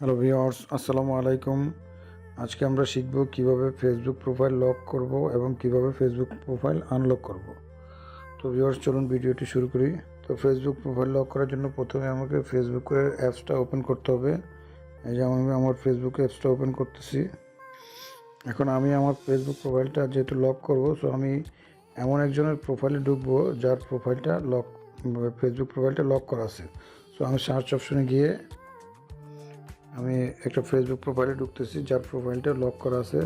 Hello viewers, আসসালামু আলাইকুম। আজকে আমরা শিখব কিভাবে ফেসবুক প্রোফাইল লক করব এবং কিভাবে ফেসবুক প্রোফাইল আনলক করব। তো ভিউয়ার্স, চলুন ভিডিওটি শুরু করি। তো ফেসবুক প্রোফাইল লক করার জন্য প্রথমে আমাকে ফেসবুকের অ্যাপসটা ওপেন করতে হবে। এই যে আমি আমার ফেসবুক অ্যাপসটা ওপেন করতেছি। এখন আমি আমার ফেসবুক প্রোফাইলটা যেহেতু লক করব, সো আমি এমন একজনের প্রোফাইলে ঢুকবো যার প্রোফাইলটা লক, ফেসবুক প্রোফাইলটা লক করা আছে। সো আমি সার্চ অপশনে গিয়ে আমি একটা ফেসবুক প্রোফাইলে ঢুকতেছি যার প্রোফাইলটা লক করা আছে।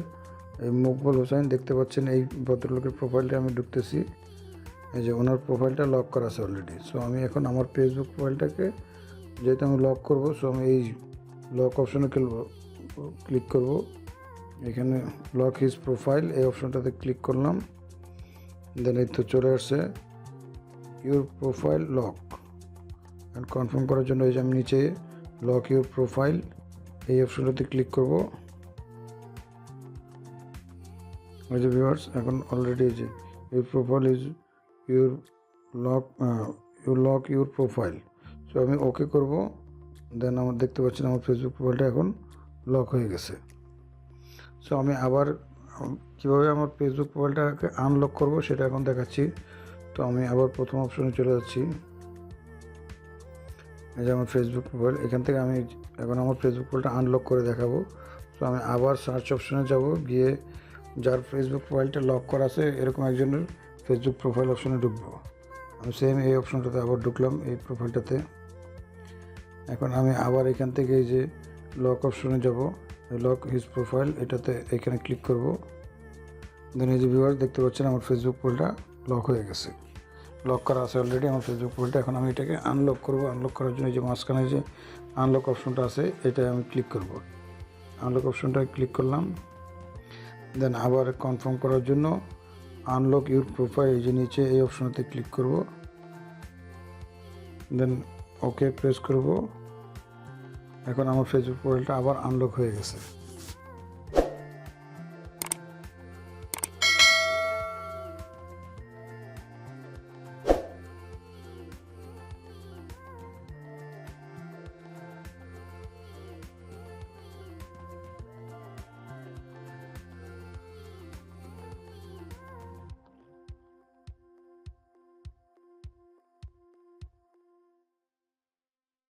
এই মকবুল হোসেন দেখতে পাচ্ছেন, এই ভদ্রলোকের প্রোফাইলটা আমি ঢুকতেছি। এই যে ওনার প্রোফাইলটা লক করা আছে অলরেডি। সো আমি এখন আমার ফেসবুক প্রোফাইলটাকে যেহেতু আমি লক করব, সো আমি এই লক অপশনে ক্লিক করব। এখানে লক হিজ প্রোফাইল এই অপশনটাতে ক্লিক করলাম। দেন এই তো চলে আসছে your profile lock. And confirm করার জন্য এই যে আমি নিচে লক ইউর প্রোফাইল এই অপশনটাতে ক্লিক করব। এই যে ভিউয়ার্স, এখন অলরেডি এই যে your profile is your lock, lock your profile. So আমি ওকে করব। দেন আমার দেখতে পাচ্ছেন আমার ফেসবুক প্রোফাইলটা এখন লক হয়ে গেছে। সো আমি আবার কীভাবে আমার ফেসবুক প্রোফাইলটাকে আনলক করব সেটা এখন দেখাচ্ছি। তো আমি আবার প্রথম অপশনে চলে যাচ্ছি। এই যে আমার ফেসবুক প্রোফাইল, এখান থেকে আমি এখন আমার ফেসবুক প্রোফাইলটা আনলক করে দেখাবো। তো আমি আবার সার্চ অপশনে যাব, গিয়ে যার ফেসবুক প্রোফাইলটা লক করা আছে এরকম একজনের ফেসবুক প্রোফাইল অপশনে ঢুকবো। আমি সেম এই অপশনটাতে আবার ঢুকলাম, এই প্রোফাইলটাতে। এখন আমি আবার এখান থেকে এই যে লক অপশনে যাব, লক হিজ প্রোফাইল এটাতে এখানে ক্লিক করব। দেন এই যে ভিউয়ার্স দেখতে পাচ্ছেন আমার ফেসবুক প্রোফাইলটা লক হয়ে গেছে। লক করা আছে অলরেডি আমার ফেসবুক প্রোফাইলটা। এখন আমি এটাকে আনলক করব। আনলক করার জন্য যে মাঝখানে যে আনলক অপশনটা আছে এটা আমি ক্লিক করব। আনলক অপশনটা ক্লিক করলাম। দেন আবার কনফার্ম করার জন্য আনলক ইউর প্রোফাইল এই যে নিচে এই অপশনতে ক্লিক করব। দেন ওকে প্রেস করব। এখন আমার ফেসবুক প্রোফাইলটা আবার আনলক হয়ে গেছে।